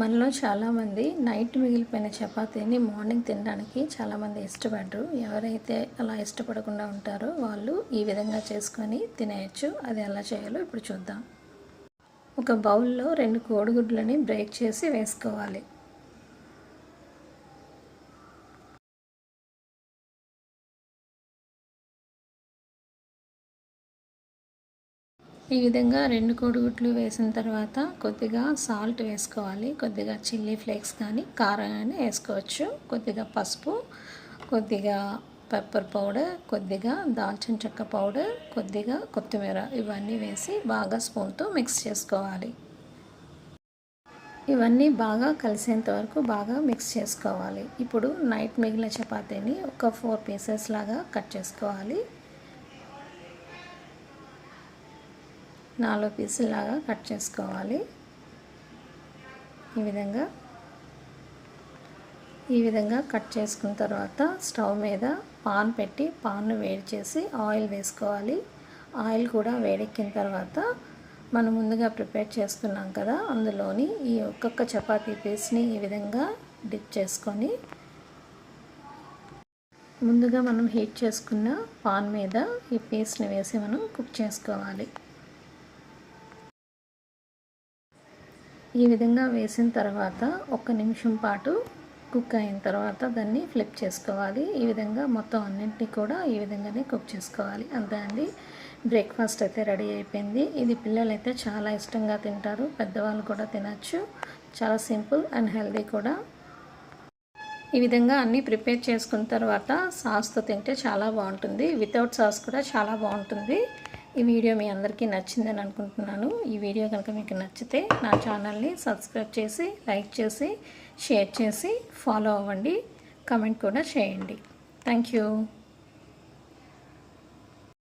మనలో చాలామంది నైట్ మిగిలిపోయిన చపాతీని మార్నింగ్ తినడానికి చాలామంది ఇష్టపడరు. ఎవరైతే అలా ఇష్టపడకుండా ఉంటారో వాళ్ళు ఈ విధంగా చేసుకొని తినేయచ్చు. అది ఎలా చేయాలో ఇప్పుడు చూద్దాం. ఒక బౌల్లో 2 కోడిగుడ్లని బ్రేక్ చేసి వేసుకోవాలి. ఈ విధంగా 2 కోడిగుడ్లు వేసిన తర్వాత కొద్దిగా సాల్ట్ వేసుకోవాలి. కొద్దిగా చిల్లీ ఫ్లేక్స్ కానీ కారం కానీ వేసుకోవచ్చు. కొద్దిగా పసుపు, కొద్దిగా పెప్పర్ పౌడర్, కొద్దిగా దాల్చిన చెక్క పౌడర్, కొద్దిగా కొత్తిమీర ఇవన్నీ వేసి బాగా స్పూన్తో మిక్స్ చేసుకోవాలి. ఇవన్నీ బాగా కలిసేంత వరకు బాగా మిక్స్ చేసుకోవాలి. ఇప్పుడు నైట్ మిగిలిన చపాతీని ఒక 4 పీసెస్ లాగా కట్ చేసుకోవాలి. 4 పీసుల్లాగా కట్ చేసుకోవాలి. ఈ విధంగా కట్ చేసుకున్న తర్వాత స్టవ్ మీద పాన్ పెట్టి పాన్ను వేడి చేసి ఆయిల్ వేసుకోవాలి. ఆయిల్ కూడా వేడెక్కిన తర్వాత మనం ముందుగా ప్రిపేర్ చేసుకున్నాం కదా, అందులోని ఈ ఒక్కొక్క చపాతీ పీస్ని ఈ విధంగా డిప్ చేసుకొని ముందుగా మనం హీట్ చేసుకున్న పాన్ మీద ఈ పీస్ని వేసి మనం కుక్ చేసుకోవాలి. ఈ విధంగా వేసిన తర్వాత 1 నిమిషం పాటు కుక్ అయిన తర్వాత దాన్ని ఫ్లిప్ చేసుకోవాలి. ఈ విధంగా మొత్తం అన్నింటినీ కూడా ఈ విధంగానే కుక్ చేసుకోవాలి. అంతే అండి, బ్రేక్ఫాస్ట్ అయితే రెడీ అయిపోయింది. ఇది పిల్లలైతే చాలా ఇష్టంగా తింటారు, పెద్దవాళ్ళు కూడా తినచ్చు. చాలా సింపుల్ అండ్ హెల్దీ కూడా. ఈ విధంగా అన్నీ ప్రిపేర్ చేసుకున్న తర్వాత సాస్తో తింటే చాలా బాగుంటుంది. వితౌట్ సాస్ కూడా చాలా బాగుంటుంది. ఈ వీడియో మీ అందరికీ నచ్చిందని అనుకుంటున్నాను. ఈ వీడియో కనుక మీకు నచ్చితే నా ఛానల్ని సబ్స్క్రైబ్ చేసి, లైక్ చేసి, షేర్ చేసి ఫాలో అవ్వండి. కామెంట్ కూడా చేయండి. Thank you.